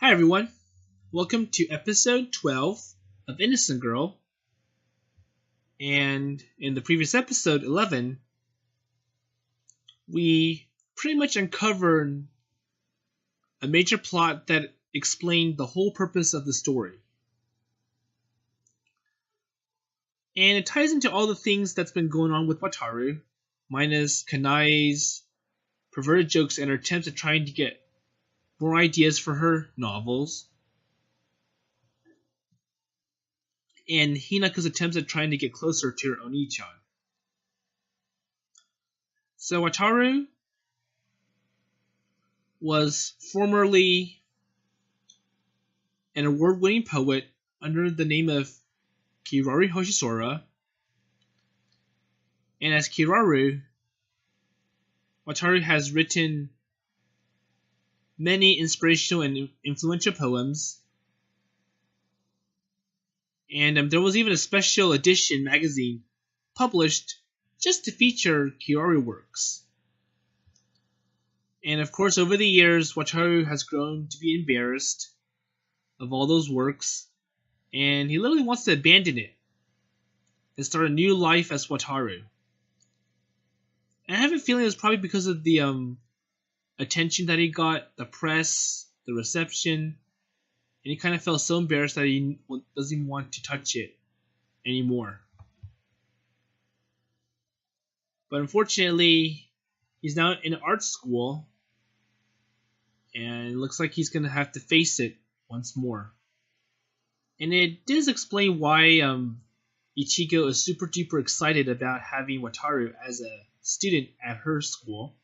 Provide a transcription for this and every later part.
Hi everyone, welcome to episode 12 of Innocent Girl. And in the previous episode 11, we pretty much uncovered a major plot that explained the whole purpose of the story. And it ties into all the things that's been going on with Wataru, minus Kanae's perverted jokes and her attempts at trying to get more ideas for her novels, and Hinako's attempts at trying to get closer to her Oni-chan. So Wataru was formerly an award-winning poet under the name of Kiraru Hoshisora, and as Kiraru, Wataru has written many inspirational and influential poems, and there was even a special edition magazine published just to feature Kiraru works. And of course, over the years, Wataru has grown to be embarrassed of all those works, and he literally wants to abandon it and start a new life as Wataru. And I have a feeling it was probably because of the attention that he got, the press, the reception, and he kind of felt so embarrassed that he doesn't even want to touch it anymore. But unfortunately, he's now in art school, and it looks like he's going to have to face it once more. And it does explain why Ichigo is super duper excited about having Wataru as a student at her school,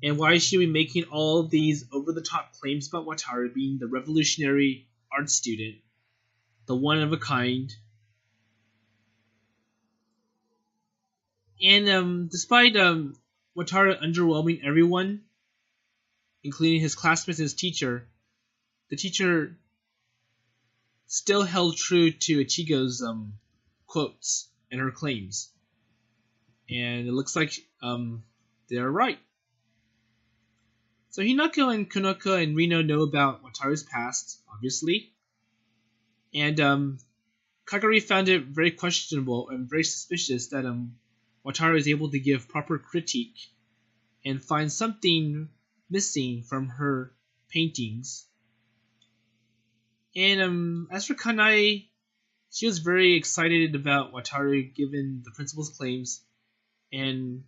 and why she'll be making all these over-the-top claims about Wataru being the revolutionary art student, the one-of-a-kind. And despite Wataru underwhelming everyone, including his classmates and his teacher, the teacher still held true to Ichigo's quotes and her claims. And it looks like they're right. So Hinako and Konoka and Rino know about Wataru's past, obviously. And Kagari found it very questionable and very suspicious that Wataru is able to give proper critique and find something missing from her paintings. And as for Kanae, she was very excited about Wataru given the principal's claims, and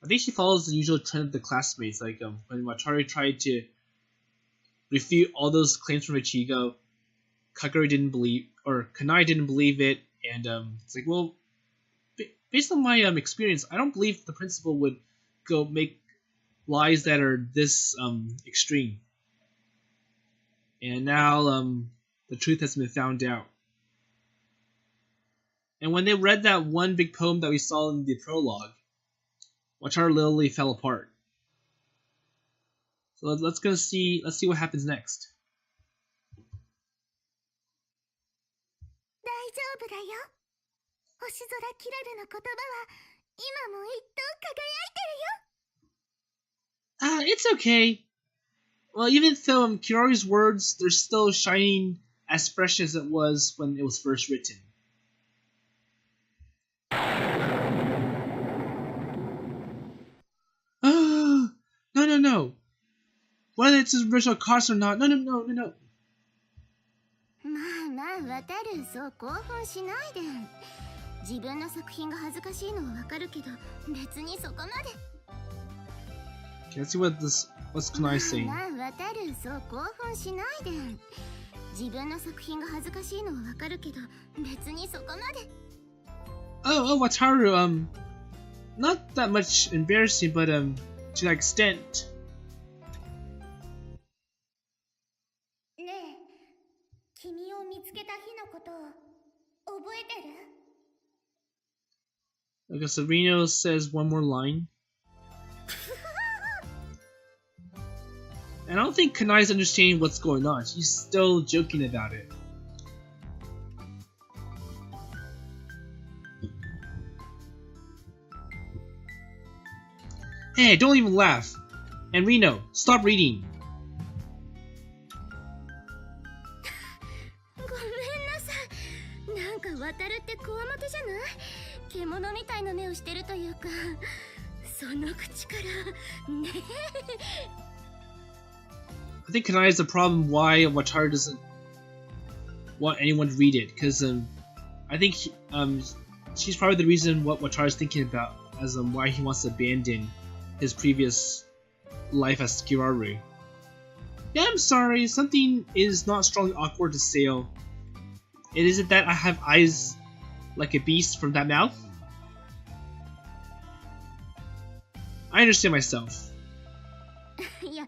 I think she follows the usual trend of the classmates. Like when Wataru tried to refute all those claims from Ichigo, Kagari didn't believe, or Kanae didn't believe it, and it's like, well, based on my experience, I don't believe the principal would go make lies that are this extreme. And now the truth has been found out. And when they read that one big poem that we saw in the prologue, Wataru literally fell apart. So let's see what happens next. 大丈夫だよ。星空キラルの言葉は今も一等輝いてるよ。It's okay. Well, even though Kiraru's words, they're still shining as fresh as it was when it was first written. No. Whether it's his original cost or not, no. まあ、渡る、そう興奮しないで。自分の作品が恥ずかしいのはわかるけど、別にそこまで。Okay, let's see what's Kanae saying. まあ、渡る、そう興奮しないで。自分の作品が恥ずかしいのはわかるけど、別にそこまで。Oh, Wataru, not that much embarrassing, but to that extent. ねえ、君を見つけた日のことを覚えてる？ Okay, so Rino says one more line. And I don't think Kanae's understanding what's going on. She's still joking about it. Hey, don't even laugh. And Rino, stop reading. か。その口からね。I think Kanae is the problem why Wataru doesn't want anyone to read it, because I think she's probably the reason what Wataru is thinking about as why he wants to abandon his previous life as Kiraru. Yeah, I'm sorry, something is not strongly awkward to say. It isn't that I have eyes like a beast from that mouth? I understand myself. いや、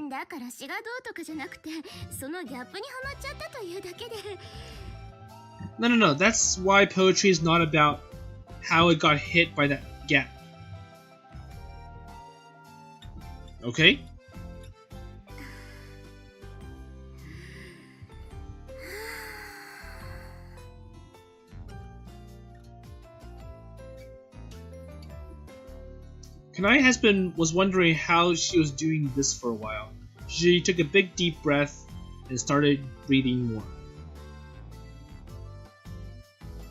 だから詩がどうとかじゃなくて、そのギャップにハマっちゃったというだけで。No, that's why poetry is not about how it got hit by that gap. Okay? Kanae was wondering how she was doing this for a while. She took a big deep breath and started breathing more.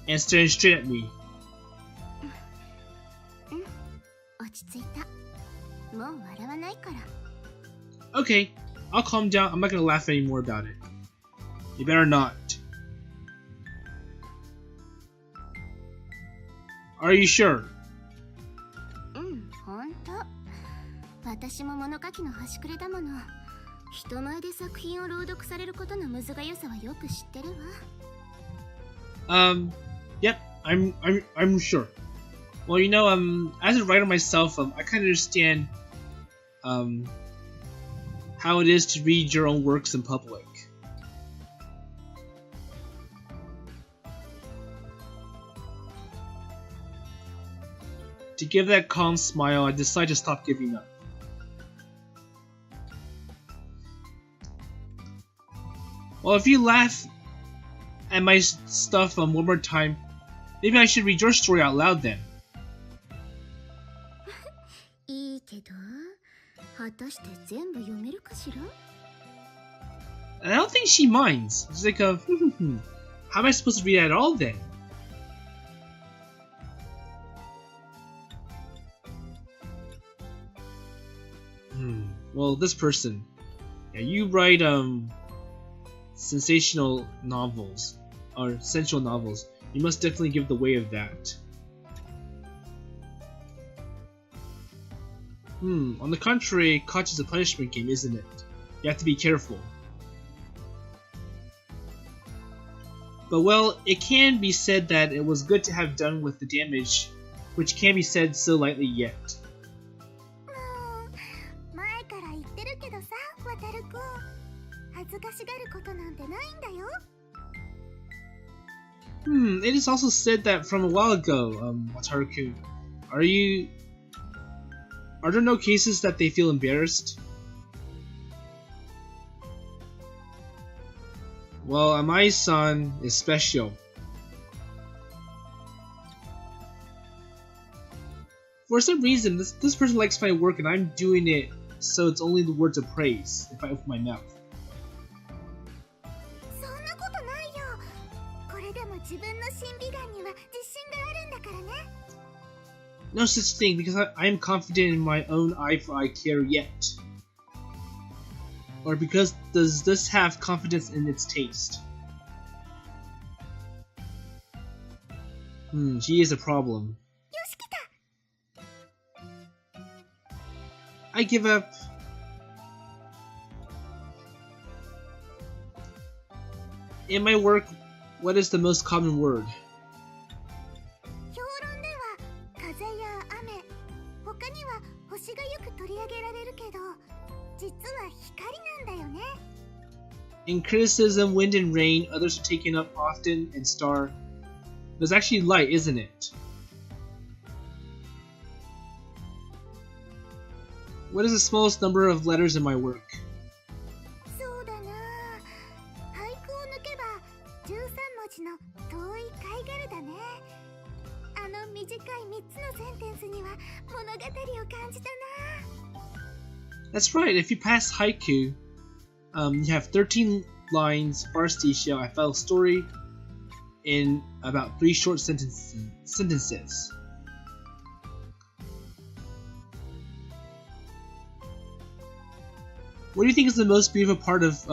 And staring straight at me. 落ち着いた。もう笑わないから。Okay, I'll calm down. I'm not gonna laugh anymore about it. You better not. Are you sure? ほんと。私も物書きの端くれだもの。人前で作品を朗読されることのむずがゆさはよく知ってるわ。Yep, I'm sure. Well, you know, as a writer myself, I kind of understand, how it is to read your own works in public. To give that calm smile, I decide to stop giving up. Well, if you laugh at my stuff one more time, maybe I should read your story out loud then. いいけど、果たして全部読めるかしら? And I don't think she minds. She's like, how am I supposed to read it at all then? Well, this person. Yeah, you write, sensational novels. Or sensual novels. You must definitely give the way of that. On the contrary, Koch is a punishment game, isn't it? You have to be careful. But well, it can be said that it was good to have done with the damage, which can't be said so lightly yet. 前から言ってるけどさ、渡るくん。恥ずかしがることなんてないんだよ。It is also said that from a while ago, Wataru-kun. Are there no cases that they feel embarrassed? Well, Amai-san is special. For some reason, this person likes my work and I'm doing it so it's only the words of praise if I open my mouth. No such thing, because I am confident in my own eye-for-eye care yet. Or because does this have confidence in its taste? She is a problem. I give up. In my work, what is the most common word? In criticism, wind and rain, others are taken up often, and star. There's actually light, isn't it? What is the smallest number of letters in my work? That's right, if you pass haiku, you have 13 lines, varsity I fell a story in about 3 short sentences. What do you think is the most beautiful part of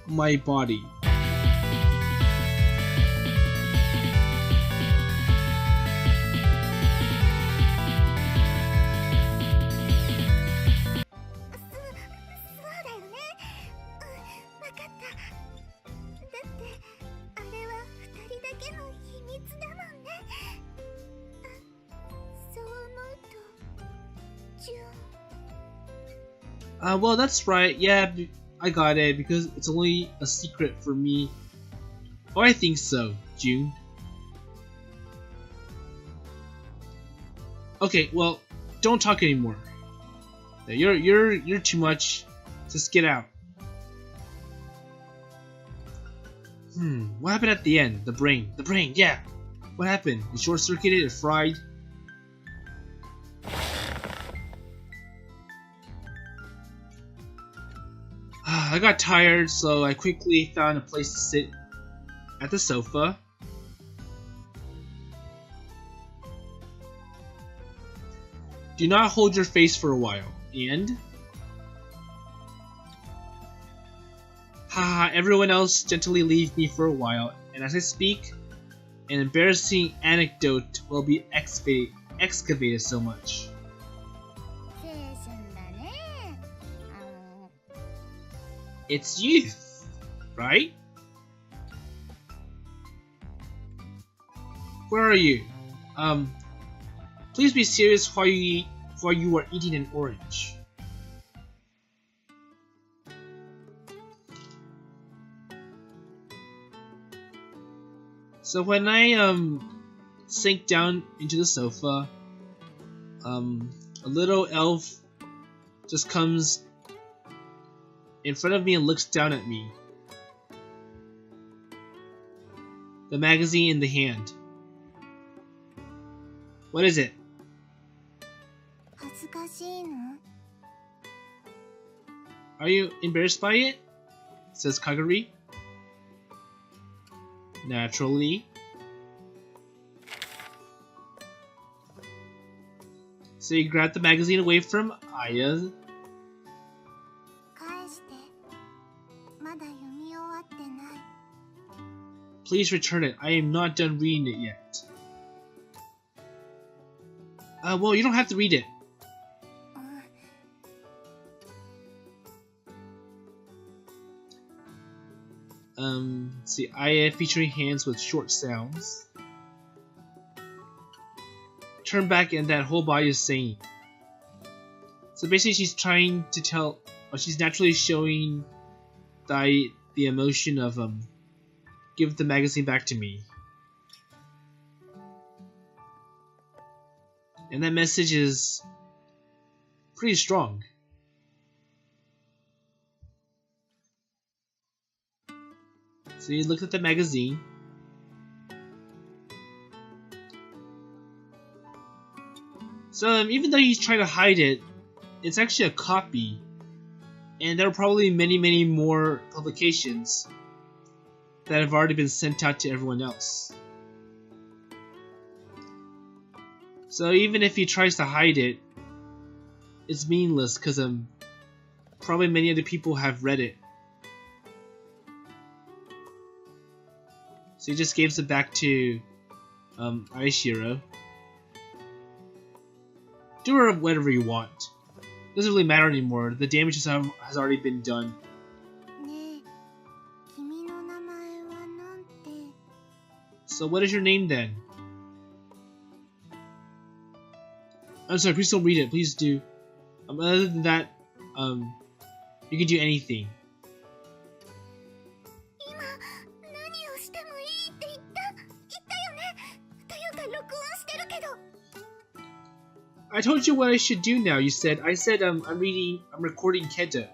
my body? Well, that's right. Yeah, I got it because it's only a secret for me. Oh, I think so, June. Okay, well, don't talk anymore. You're too much. Just get out. What happened at the end? The brain, yeah. What happened? It short-circuited, it fried. I got tired, so I quickly found a place to sit at the sofa. Do not hold your face for a while. And? Haha, everyone else gently leave me for a while, and as I speak, an embarrassing anecdote will be excavated so much. It's youth, right? Where are you? Please be serious while you are eating an orange. So when I sink down into the sofa, a little elf just comes in front of me and looks down at me. The magazine in the hand. What is it? Are you embarrassed by it? Says Kagari. Naturally. So you grab the magazine away from Aya. Please return it. I am not done reading it yet. Well, you don't have to read it. Let's see. Aya featuring hands with short sounds. Turn back and that whole body is saying. So basically she's trying to tell, or she's naturally showing the emotion of give the magazine back to me. And that message is pretty strong. So you look at the magazine. So even though he's trying to hide it, it's actually a copy. And there are probably many more publications that have already been sent out to everyone else. So even if he tries to hide it, it's meaningless because probably many other people have read it. So he just gives it back to Aishiro. Do whatever you want. Doesn't really matter anymore. The damage has already been done. So what is your name then? I'm sorry, please don't read it. Please do. Other than that, you can do anything. I told you what I should do now. You said. I said I'm recording Kendo.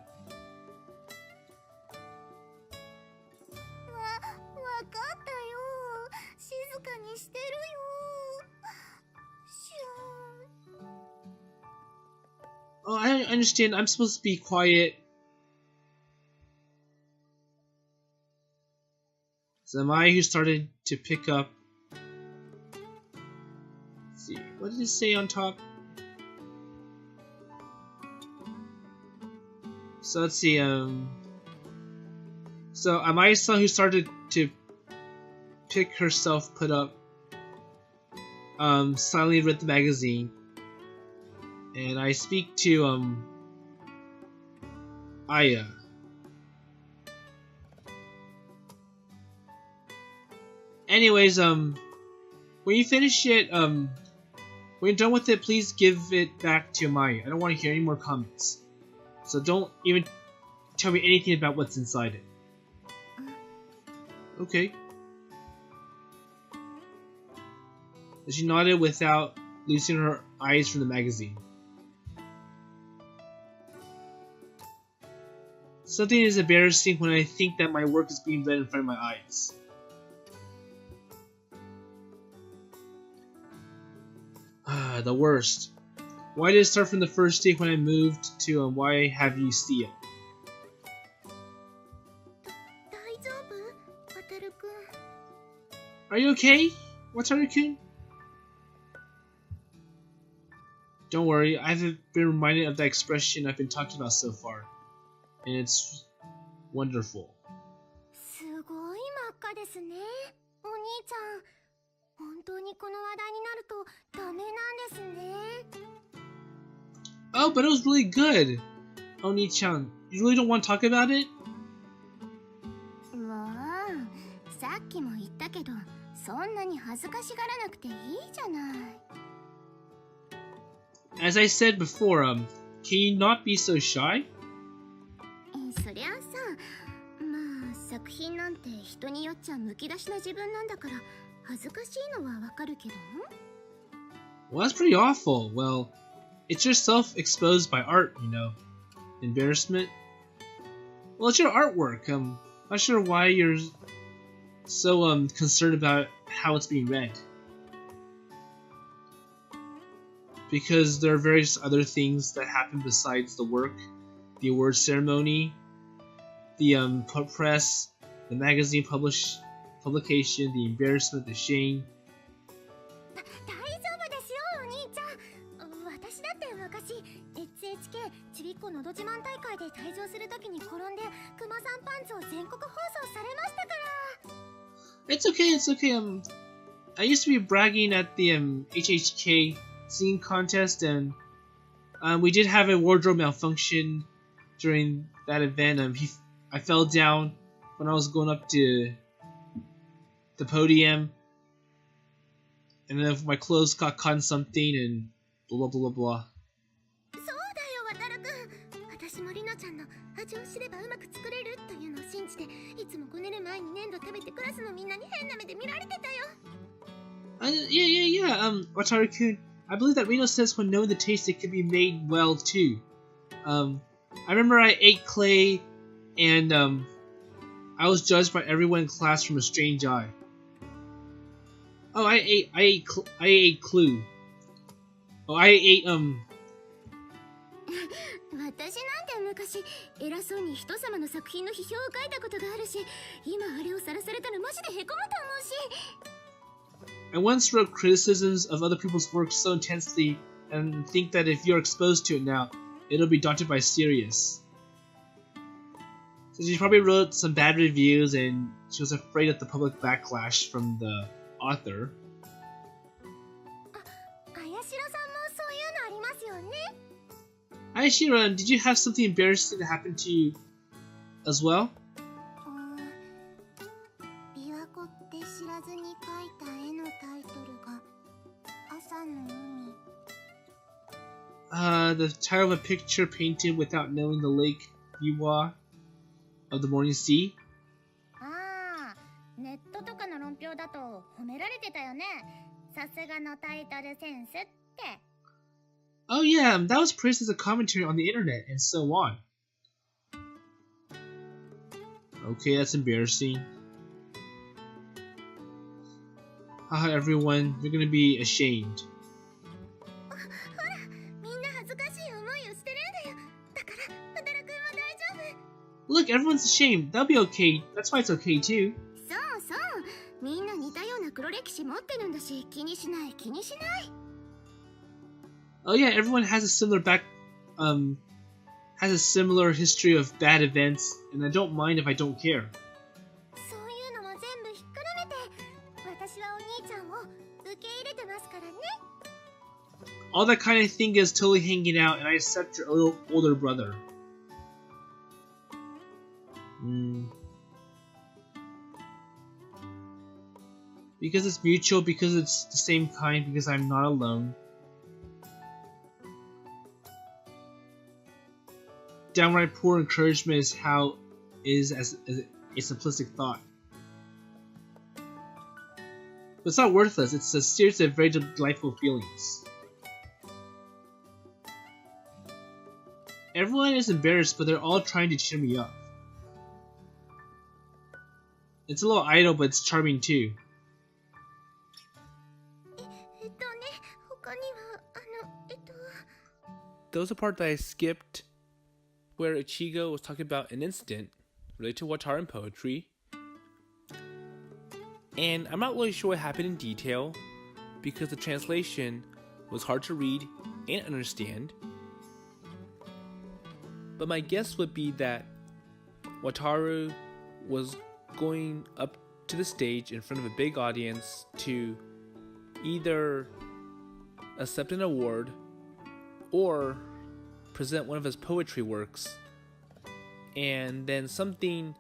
Oh, I understand. I'm supposed to be quiet. So am I who started to pick up? Let's see. What did it say on top? So let's see. So Amaya-san, who started to pick herself put up, silently read the magazine, and I speak to Aya. Anyways, when you finish it, when you're done with it, please give it back to Amaya. I don't want to hear any more comments. So don't even tell me anything about what's inside it. Okay. She nodded without losing her eyes from the magazine. Something is embarrassing when I think that my work is being read in front of my eyes. The worst. Why did it start from the first day when I moved to why have you see it? Are you okay, Wataru-kun? Don't worry, I've been reminded of that expression I've been talking about so far, and it's wonderful. Oh, but it was really good! Oni-chan, you really don't want to talk about it? As I said before, can you not be so shy? Well, that's pretty awful. Well, it's yourself exposed by art, you know. Embarrassment. Well, it's your artwork. Not sure why you're so concerned about how it's being read. Because there are various other things that happen besides the work, the award ceremony, the press, the magazine publication, the embarrassment, the shame. It's okay, it's okay. I used to be bragging at the HHK singing contest, and we did have a wardrobe malfunction during that event. I fell down when I was going up to the podium, and then my clothes got caught in something, and blah blah blah blah. Yeah. Wataru-kun, I believe that Reno says when knowing the taste, it can be made well too. I remember I ate clay, and I was judged by everyone in class from a strange eye. Oh, I ate clue. Oh, I ate 私なんて昔偉そうに人様の作品の批評を書いたことがあるし、今あれをさらされたらマジでへこむと思うし。I once wrote criticisms of other people's work so intensely and think that if you're exposed to it now, it'll be daunted by serious. So she probably wrote some bad reviews and she was afraid of the public backlash from the author. Ayashiro, did you have something embarrassing that happened to you as well? The title of a picture painted without knowing the lake Biwa of the morning sea? Oh yeah, that was praised as a commentary on the internet and so on. Okay, that's embarrassing. Haha, everyone, you're gonna be ashamed. Look, everyone's ashamed. That'll be okay. That's why it's okay too. Oh yeah, everyone has a similar has a similar history of bad events, and I don't mind if I don't care. そういうのも全部ひっくるめて、私はお兄ちゃんを受け入れてますからね。All that kind of thing is totally hanging out, and I accept your older brother. Because it's mutual, because it's the same kind, because I'm not alone. Downright poor encouragement is how is as a simplistic thought. But it's not worthless, it's a series of very delightful feelings. Everyone is embarrassed, but they're all trying to cheer me up. It's a little idle, but it's charming too. There was a part that I skipped where Ichigo was talking about an incident related to Wataru and poetry. And I'm not really sure what happened in detail because the translation was hard to read and understand. But my guess would be that Wataru was going up to the stage in front of a big audience to either accept an award or present one of his poetry works, and then something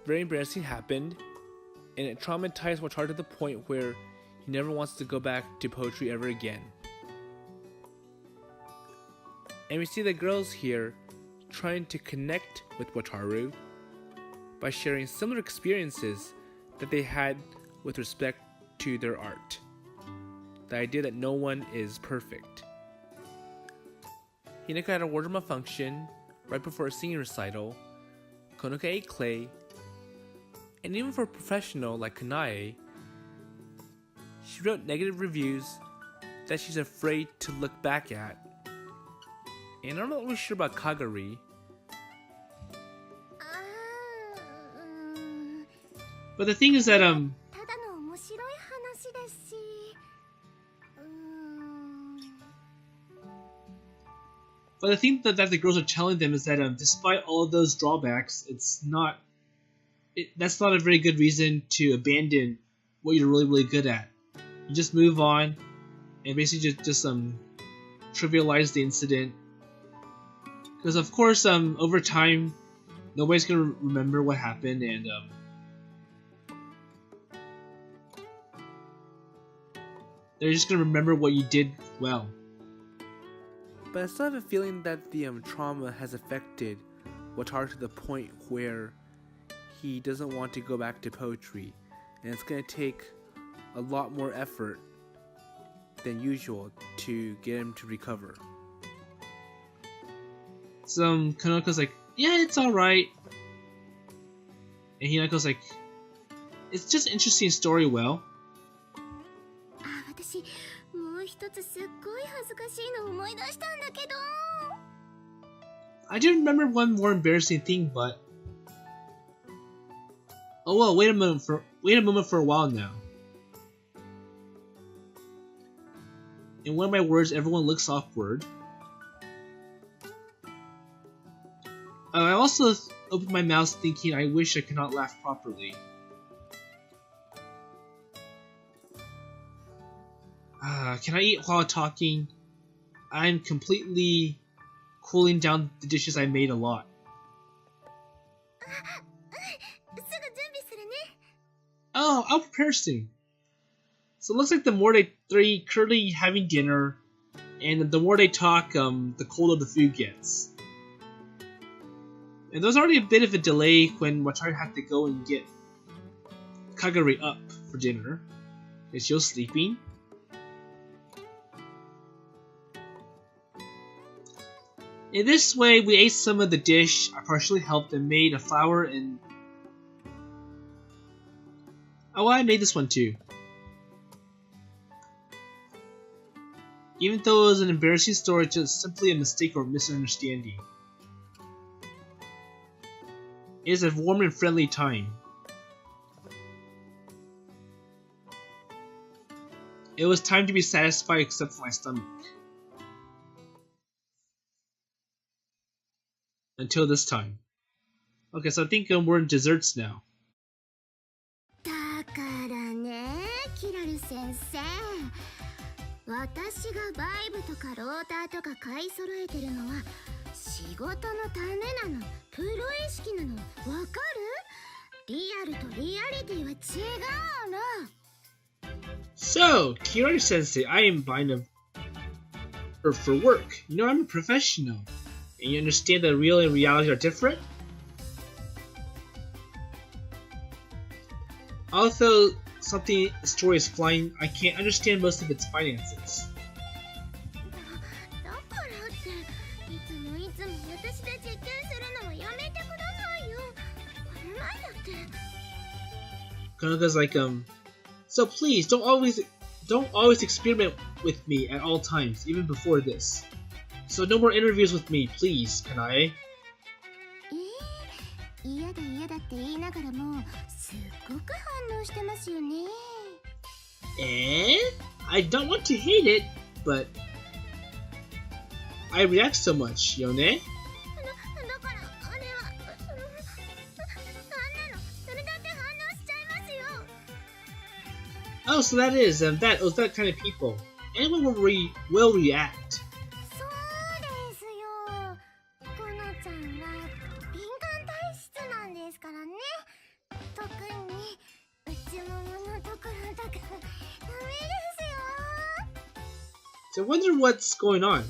very embarrassing happened, and it traumatized Wataru to the point where he never wants to go back to poetry ever again. And we see the girls here trying to connect with Wataru by sharing similar experiences that they had with respect to their art. The idea that no one is perfect. Hinako had a ward room malfunction right before a singing recital. Konoka ate clay. And even for a professional like Kanae, she wrote negative reviews that she's afraid to look back at. And I'm not really sure about Kagari. But the thing is that But the thing that the girls are telling them is that despite all of those drawbacks, that's not a very good reason to abandon what you're really good at. You just move on and basically just trivialize the incident. Because of course, over time, nobody's gonna remember what happened, and they're just gonna remember what you did well. But I still have a feeling that the trauma has affected Wataru to the point where he doesn't want to go back to poetry, and it's going to take a lot more effort than usual to get him to recover. So Konoka's like, yeah, it's alright. And Hinako's like, it's just an interesting story, well. I do remember one more embarrassing thing, but oh well, wait a moment for a while now. In one of my words, everyone looks awkward. I also opened my mouth thinking I wish I could not laugh properly. Can I eat while talking? I'm completely cooling down the dishes I made a lot. Oh, I'll prepare soon. So it looks like the more they're currently having dinner, and the more they talk, the colder the food gets. And there's already a bit of a delay when Wataru had to go and get Kagari up for dinner, because she was sleeping. In this way, we ate some of the dish, I partially helped, and made a flour and... Oh, I made this one too. Even though it was an embarrassing story, it's just simply a mistake or misunderstanding. It is a warm and friendly time. It was time to be satisfied except for my stomach. until this time. Okay, so I think we're in desserts now. だからね、キラル先生。私がバイブとかローターとか買い揃えてるのは仕事のためなの。プロ意識なの。わかる？リアルとリアリティは違うの。So, Kirari Sensei, I am buying them for work. You know, I'm a professional. And you understand that real and reality are different? Although something story is flying, I can't understand most of its finances. だからっていつも私で実験するのはやめてくださいよ。この前だって。Konoka's like, so please don't always experiment with me at all times, even before this. So no more interviews with me, please, Kanae. 嫌だ嫌だって言いながらもすっごく反応してますよね。I don't want to hate it, but I react so much, Yone. だからあれはあんなのそれだって反応しちゃいますよ。Oh, so that is that kind of people. Anyone will react. そうですよ。このちゃんは敏感体質なんですからね。特に内もものところとかダメですよ。So I wonder what's going on.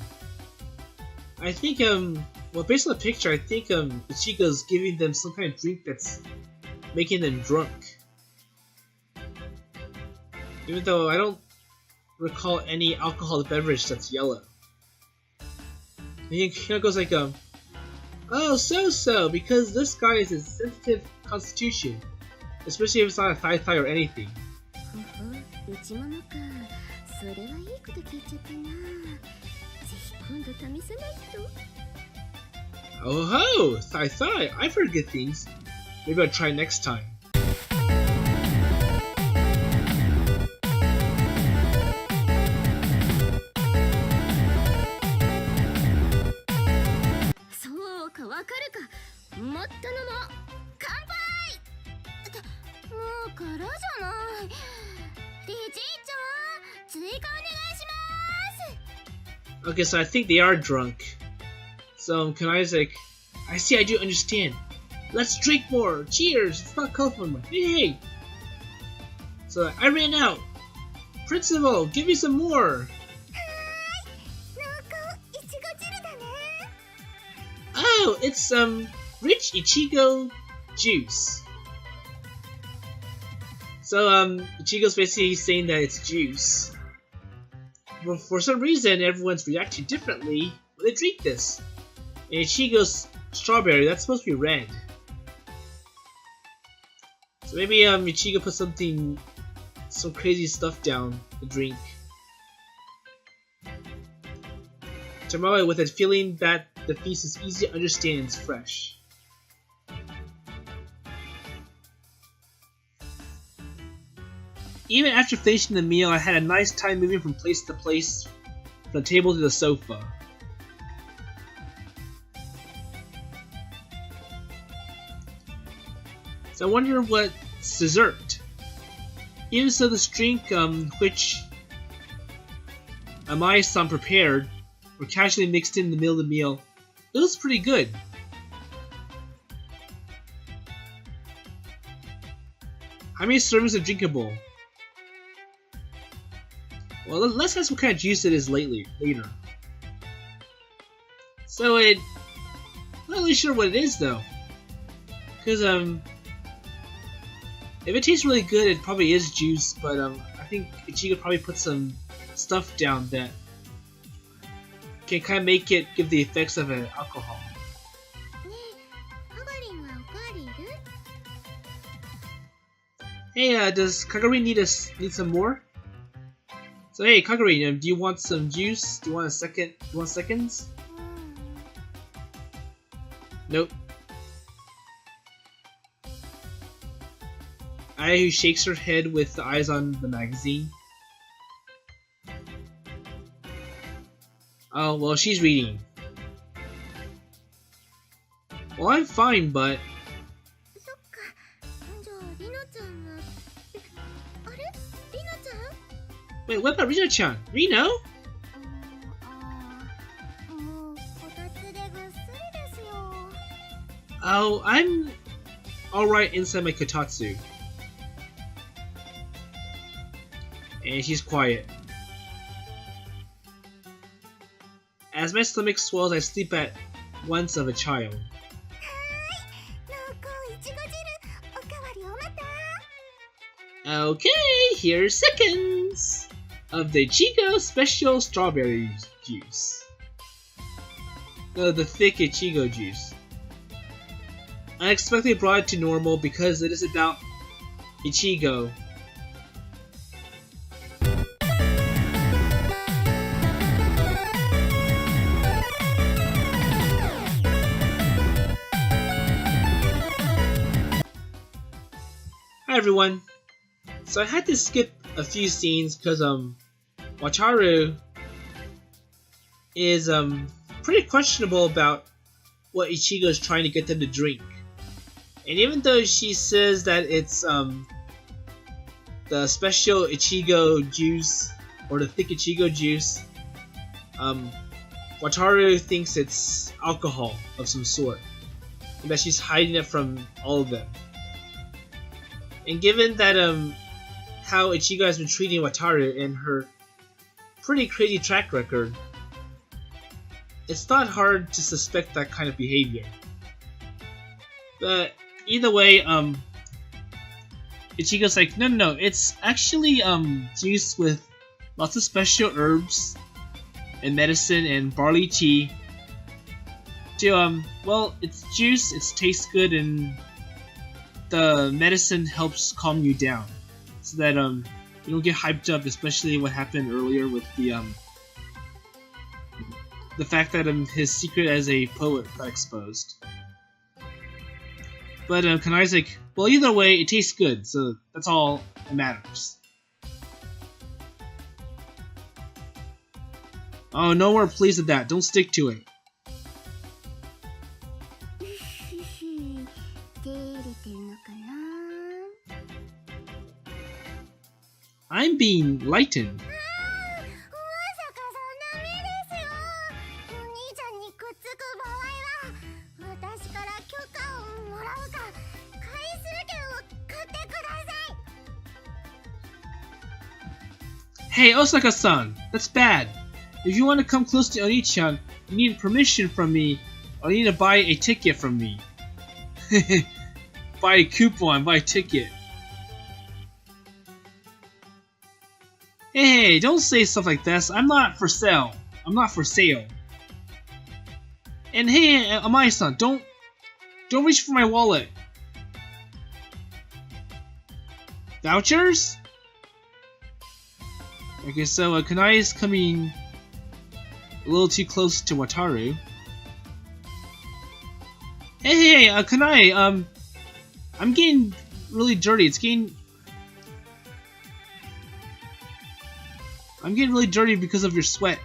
I think well, based on the picture, I think Ichigo's giving them some kind of drink that's making them drunk. Even though I don't recall any alcoholic beverage that's yellow. And Hinako's like, oh, so, because this guy has a sensitive constitution, especially if it's not a thigh or anything. 内ももか。それはいいこと聞いちゃったな。ぜひ今度試さないと。Oh ho! Thigh, I've heard good things. Maybe I'll try next time.そうかわかるか。もっと飲もう。乾杯。ってもうからじゃない。理事長、追加お願いします。 Okay, so I think they are drunk. So Kanae's like, I see, I do understand. Let's drink more. Cheers. It's not colorful. Hey. So I ran out. Principal, give me some more. なんかいちご汁だね。 Oh, it's rich Ichigo juice. So Ichigo's basically saying that it's juice. But for some reason, everyone's reacting differently when they drink this. And Ichigo's strawberry, that's supposed to be red. So maybe Ichigo put some crazy stuff down the drink. Tomorrow with a feeling that the feast is easy to understand and is fresh. Even after finishing the meal, I had a nice time moving from place to place, from the table to the sofa. So I wonder what's dessert. Even so, this drink, which Amai-san prepared, or casually mixed in the middle of the meal, it was pretty good. How many servings are drinkable? Well, let's ask what kind of juice it is later. So I'm not really sure what it is though, because if it tastes really good, it probably is juice. But I think Ichigo probably put some stuff down that can kind of make it give the effects of an alcohol. ねえ、カガリンはおかわりいる？ Hey, does Kagari need some more? So hey, Kagari, do you want some juice? Do you want a second? Do you want seconds? Nope. Aya who shakes her head with the eyes on the magazine. Oh, well, she's reading. Well, I'm fine, but... そっか。じゃあ、リノちゃんは。あれリノちゃん Wait, what about Rino-chan? Rino? もう、こたつでぐっすりですよ。Oh, I'm alright inside my kotatsu. And she's quiet. As my stomach swells, I sleep at once of a child. 濃厚いちご汁、おかわりおまた。 Okay, here's seconds of the Ichigo Special Strawberry Juice. No, the thick Ichigo juice. I unexpectedly brought it to normal because it is about Ichigo. Hi everyone. So I had to skip a few scenes because Wataru is pretty questionable about what Ichigo is trying to get them to drink. And even though she says that it's the special Ichigo juice or the thick Ichigo juice, Wataru thinks it's alcohol of some sort, and that she's hiding it from all of them. And given that how Ichigo has been treating Wataru and her pretty crazy track record, it's not hard to suspect that kind of behavior. But either way, Ichigo's like, no, it's actually juice with lots of special herbs and medicine and barley tea. To well, it's juice, it tastes good, and the medicine helps calm you down, so that you don't get hyped up, especially what happened earlier with the fact that his secret as a poet got exposed. But Kanae's like, well, either way, it tastes good, so that's all that matters. Oh, no more pleased with that. Don't stick to it. 手入れてるのかな。 I'm being lightened. まさかそんな目ですよ。お兄ちゃんにくっつく場合は、私から許可をもらうか、回数券を買ってください。 Hey, Osaka-san, that's bad. If you want to come close to Oni-chan, you need permission from me, or you need to buy a ticket from me. Buy a coupon, buy a ticket. Hey, don't say stuff like this. I'm not for sale. I'm not for sale. And hey, Amai-san, don't reach for my wallet. Vouchers? Okay, so Kanae is coming a little too close to Wataru. Hey, Kanae, I'm getting really dirty. I'm getting really dirty because of your sweat.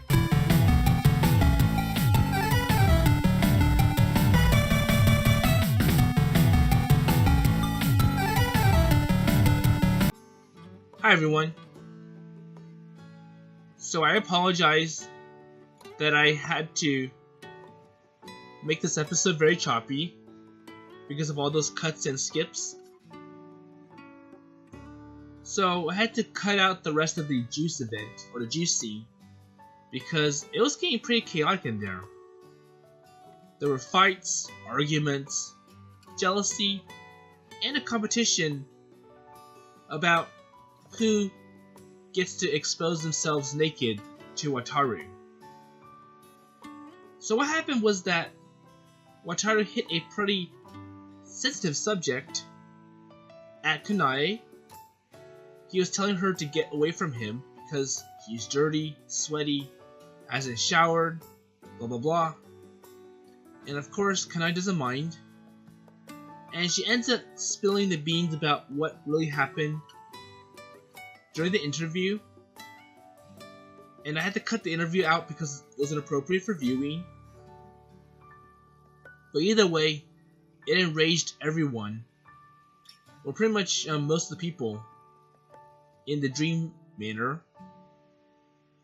Hi everyone. So I apologize that I had to make this episode very choppy because of all those cuts and skips. So I had to cut out the rest of the juice event, or the juice scene, because it was getting pretty chaotic in there. There were fights, arguments, jealousy, and a competition about who gets to expose themselves naked to Wataru. So what happened was that Wataru hit a pretty sensitive subject at Kanae. He was telling her to get away from him because he's dirty, sweaty, hasn't showered, blah blah blah. And of course, Kanae doesn't mind. And she ends up spilling the beans about what really happened during the interview. And I had to cut the interview out because it was inappropriate for viewing. But either way, it enraged everyone, or pretty much most of the people in the Dream Manor.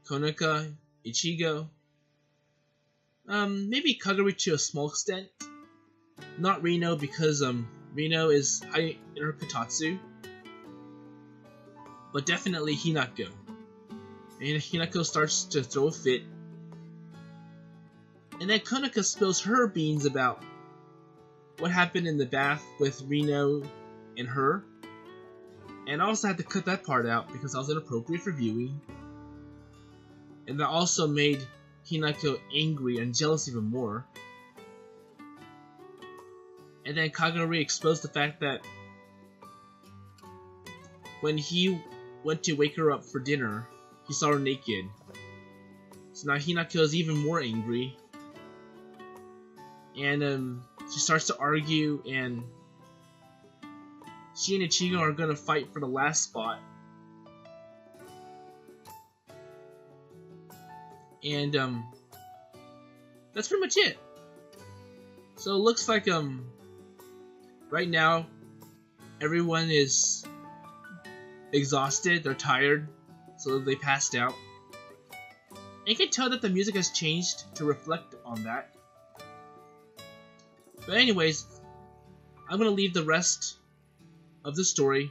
Konoka, Ichigo, maybe Kagari to a small extent. Not Rino, because Rino is high in her Kotatsu. But definitely Hinako. And Hinako starts to throw a fit. And then Konoka spills her beans about what happened in the bath with Rino and her. And I also had to cut that part out because that was inappropriate for viewing. And that also made Hinako angry and jealous even more. And then Kagari exposed the fact that when he went to wake her up for dinner, he saw her naked. So now Hinako is even more angry. And she starts to argue, and she and Ichigo are gonna fight for the last spot. And that's pretty much it. So it looks like right now everyone is exhausted, they're tired, so they passed out. And you can tell that the music has changed to reflect on that. But anyways, I'm gonna leave the rest of the story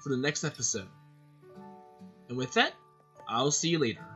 for the next episode. And with that, I'll see you later.